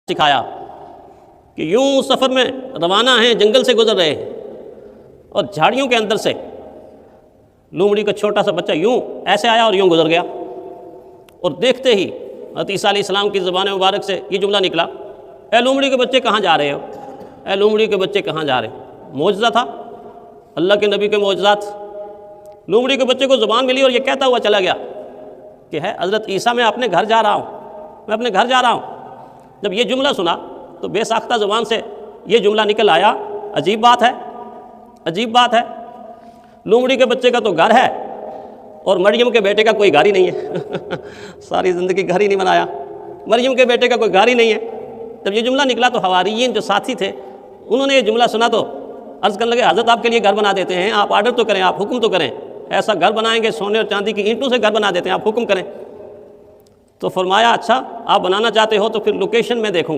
سکھایا کہ یوں سفر میں روانہ ہیں، جنگل سے گزر رہے ہیں اور جھاڑیوں کے اندر سے لومڑی کا چھوٹا سا بچہ یوں ایسے آیا اور یوں گزر گیا، اور دیکھتے ہی حضرت عیسیٰ علیہ السلام کی زبان مبارک سے یہ جملہ نکلا، اے لومڑی کے بچے کہاں جا رہے ہو؟ اے لومڑی کے بچے کہاں جا رہے ہو؟ معجزہ تھا، اللہ کے نبی کے معجزات۔ لومڑی کے بچے کو زبان ملی اور یہ کہتا ہوا چلا گیا کہ ہے حضرت عیسیٰ میں اپنے گھر جا رہا ہوں، میں اپنے گھر جا رہا ہوں۔ جب یہ جملہ سنا تو بے ساختہ زبان سے یہ جملہ نکل آیا، عجیب بات ہے، عجیب بات ہے، لومڑی کے بچے کا تو گھر ہے اور مریم کے بیٹے کا کوئی گھر ہی نہیں ہے۔ ساری زندگی گھر ہی نہیں بنایا، مریم کے بیٹے کا کوئی گھر ہی نہیں ہے۔ جب یہ جملہ نکلا تو حواریین جو ساتھی تھے انہوں نے یہ جملہ سنا تو عرض کرنے لگے، حضرت آپ کے لیے گھر بنا دیتے ہیں، آپ آرڈر تو کریں، آپ حکم تو کریں، ایسا گھر بنائیں گے، سونے اور چاندی کی اینٹوں سے گھر بنا دیتے ہیں، آپ حکم کریں۔ تو فرمایا اچھا آپ بنانا چاہتے ہو تو پھر لوکیشن میں دیکھوں